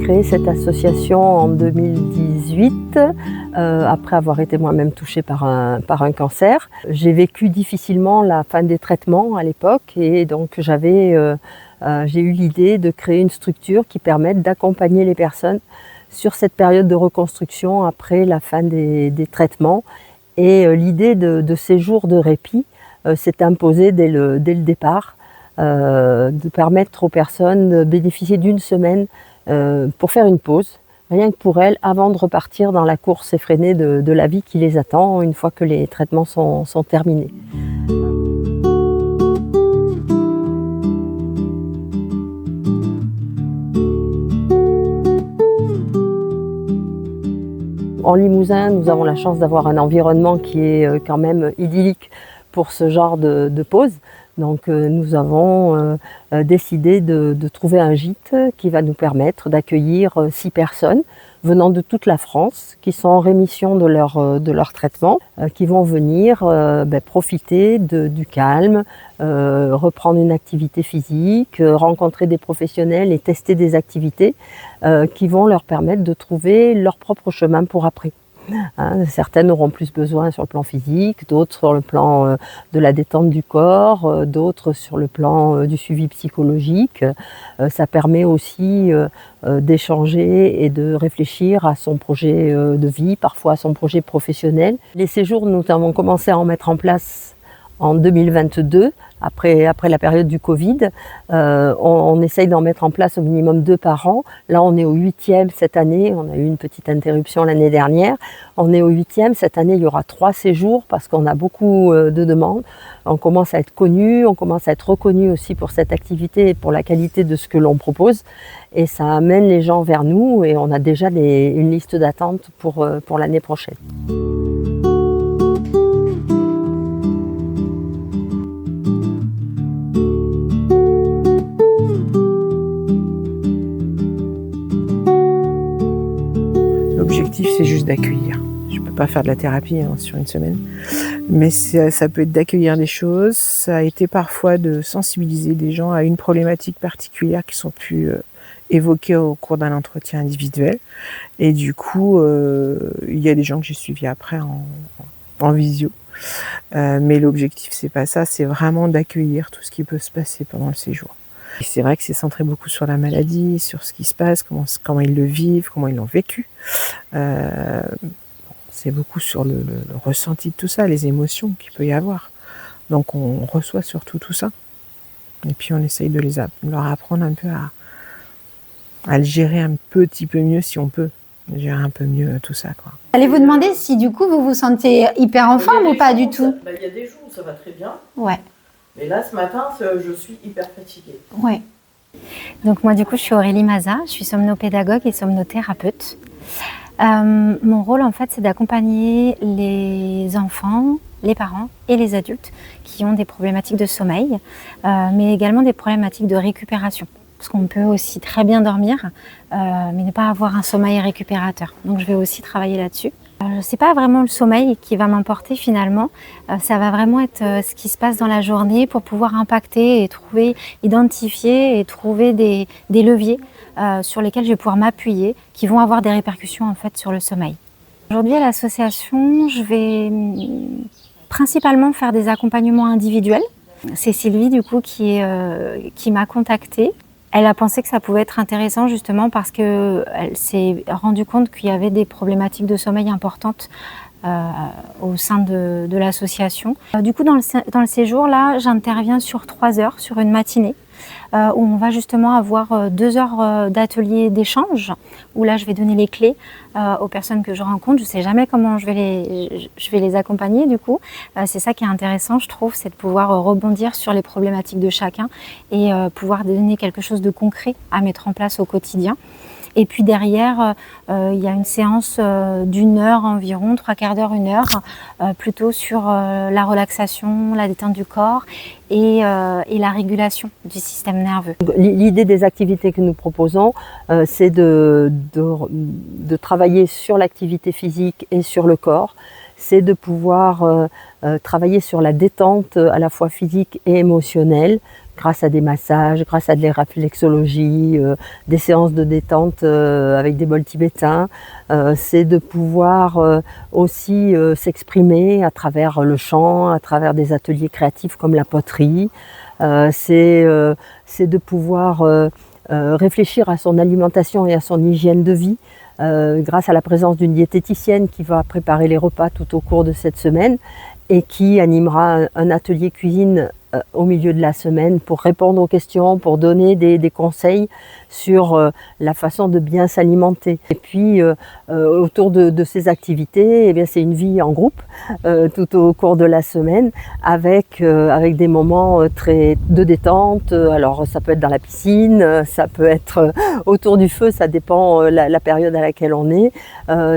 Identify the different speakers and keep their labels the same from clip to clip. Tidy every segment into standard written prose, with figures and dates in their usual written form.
Speaker 1: créé cette association en 2018, après avoir été moi-même touchée par un cancer. J'ai vécu difficilement la fin des traitements à l'époque et donc j'ai eu l'idée de créer une structure qui permette d'accompagner les personnes sur cette période de reconstruction après la fin des traitements. Et l'idée de ces jours de répit s'est imposée dès le départ, de permettre aux personnes de bénéficier d'une semaine pour faire une pause, rien que pour elles, avant de repartir dans la course effrénée de la vie qui les attend une fois que les traitements sont terminés. En Limousin, nous avons la chance d'avoir un environnement qui est quand même idyllique pour ce genre de pause. Donc nous avons décidé de trouver un gîte qui va nous permettre d'accueillir 6 personnes venant de toute la France, qui sont en rémission de leur traitement, qui vont venir profiter du calme, reprendre une activité physique, rencontrer des professionnels et tester des activités qui vont leur permettre de trouver leur propre chemin pour après. Certaines auront plus besoin sur le plan physique, d'autres sur le plan de la détente du corps, d'autres sur le plan du suivi psychologique. Ça permet aussi d'échanger et de réfléchir à son projet de vie, parfois à son projet professionnel. Les séjours, nous avons commencé à en mettre en place en 2022, après la période du Covid. On essaye d'en mettre en place au minimum 2 par an. Là, on est au 8e cette année. On a eu une petite interruption l'année dernière. On est au 8e. Cette année, il y aura 3 séjours parce qu'on a beaucoup de demandes. On commence à être connu, on commence à être reconnu aussi pour cette activité et pour la qualité de ce que l'on propose. Et ça amène les gens vers nous et on a déjà une liste d'attente pour l'année prochaine.
Speaker 2: L'objectif, c'est juste d'accueillir. Je ne peux pas faire de la thérapie sur une semaine, mais ça peut être d'accueillir des choses. Ça a été parfois de sensibiliser des gens à une problématique particulière qui sont pu évoquer au cours d'un entretien individuel. Et du coup, il y a des gens que j'ai suivis après en visio. Mais l'objectif, c'est pas ça, c'est vraiment d'accueillir tout ce qui peut se passer pendant le séjour. Et c'est vrai que c'est centré beaucoup sur la maladie, sur ce qui se passe, comment ils le vivent, comment ils l'ont vécu. C'est beaucoup sur le ressenti de tout ça, les émotions qu'il peut y avoir. Donc on reçoit surtout tout ça. Et puis on essaye de leur apprendre un peu à le gérer un petit peu mieux si on peut. Gérer un peu mieux tout ça, quoi.
Speaker 3: Allez vous demander si du coup vous vous sentez hyper en forme ou pas du tout.
Speaker 1: Il y a des jours où ça va très bien.
Speaker 3: Ouais.
Speaker 1: Mais là, ce matin, je suis hyper fatiguée.
Speaker 3: Ouais.
Speaker 4: Donc moi du coup je suis Aurélie Maza, je suis somnopédagogue et somnothérapeute. Mon rôle en fait c'est d'accompagner les enfants, les parents et les adultes qui ont des problématiques de sommeil, mais également des problématiques de récupération. Parce qu'on peut aussi très bien dormir, mais ne pas avoir un sommeil récupérateur. Donc je vais aussi travailler là-dessus. C'est pas vraiment le sommeil qui va m'importer finalement, ça va vraiment être ce qui se passe dans la journée pour pouvoir impacter et identifier et trouver des leviers sur lesquels je vais pouvoir m'appuyer qui vont avoir des répercussions en fait sur le sommeil. Aujourd'hui à l'association, je vais principalement faire des accompagnements individuels. C'est Sylvie du coup qui m'a contactée. Elle a pensé que ça pouvait être intéressant justement parce qu'elle s'est rendue compte qu'il y avait des problématiques de sommeil importantes au sein de l'association. Du coup, dans le séjour, là, j'interviens sur 3 heures, sur une matinée, où on va justement avoir 2 heures d'atelier d'échange, où là, je vais donner les clés aux personnes que je rencontre. Je ne sais jamais comment je vais les accompagner, du coup. C'est ça qui est intéressant, je trouve, c'est de pouvoir rebondir sur les problématiques de chacun et pouvoir donner quelque chose de concret à mettre en place au quotidien. Et puis derrière, il y a une séance d'1 heure environ, 3/4 d'heure, 1 heure, plutôt sur la relaxation, la détente du corps et la régulation du système nerveux.
Speaker 1: L'idée des activités que nous proposons, c'est de travailler sur l'activité physique et sur le corps. C'est de pouvoir travailler sur la détente à la fois physique et émotionnelle grâce à des massages, grâce à de la réflexologie, des séances de détente avec des bols tibétains. C'est de pouvoir aussi s'exprimer à travers le chant, à travers des ateliers créatifs comme la poterie. C'est de pouvoir réfléchir à son alimentation et à son hygiène de vie grâce à la présence d'une diététicienne qui va préparer les repas tout au cours de cette semaine et qui animera un atelier cuisine au milieu de la semaine pour répondre aux questions, pour donner des conseils sur la façon de bien s'alimenter. Et puis autour de ces activités, eh bien, c'est une vie en groupe tout au cours de la semaine avec des moments de détente. Alors ça peut être dans la piscine, ça peut être autour du feu, ça dépend la période à laquelle on est.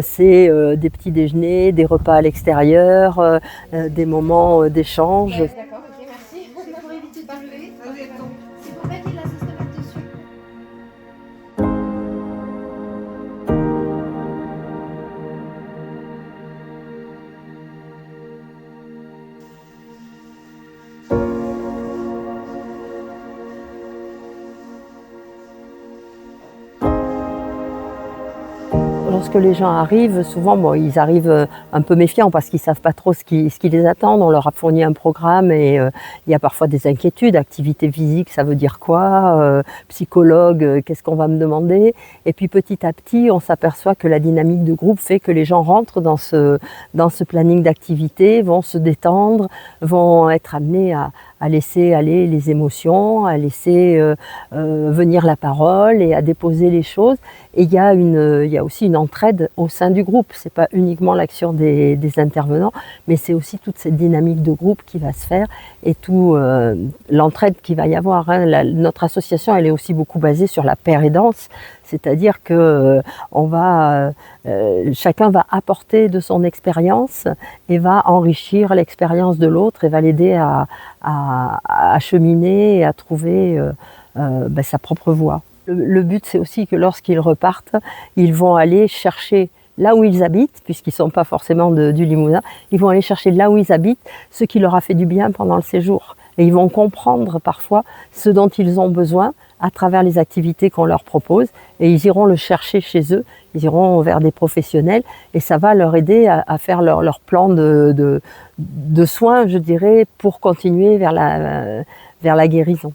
Speaker 1: C'est des petits déjeuners, des repas à l'extérieur, des moments d'échange.
Speaker 5: D'accord, ok, merci. Pour éviter de lever, c'est pour mettre de la sauce tomate dessus.
Speaker 1: Lorsque les gens arrivent, souvent bon, ils arrivent un peu méfiants parce qu'ils ne savent pas trop ce qui les attend. On leur a fourni un programme et il y a parfois des inquiétudes. Activité physique, ça veut dire quoi? Psychologue, qu'est-ce qu'on va me demander? Et puis petit à petit, on s'aperçoit que la dynamique de groupe fait que les gens rentrent dans ce planning d'activité, vont se détendre, vont être amenés à laisser aller les émotions, à laisser venir la parole et à déposer les choses. Et il y a aussi une entraide au sein du groupe. C'est pas uniquement l'action des intervenants, mais c'est aussi toute cette dynamique de groupe qui va se faire et tout l'entraide qu'il va y avoir. Hein. Notre association, elle est aussi beaucoup basée sur la paire aidance, c'est-à-dire que chacun va apporter de son expérience et va enrichir l'expérience de l'autre et va l'aider à cheminer et à trouver sa propre voie. Le but, c'est aussi que lorsqu'ils repartent, ils vont aller chercher là où ils habitent, puisqu'ils ne sont pas forcément du Limousin, ils vont aller chercher là où ils habitent ce qui leur a fait du bien pendant le séjour. Et ils vont comprendre parfois ce dont ils ont besoin à travers les activités qu'on leur propose. Et ils iront le chercher chez eux, ils iront vers des professionnels et ça va leur aider à faire leur plan de soins, je dirais, pour continuer vers la guérison.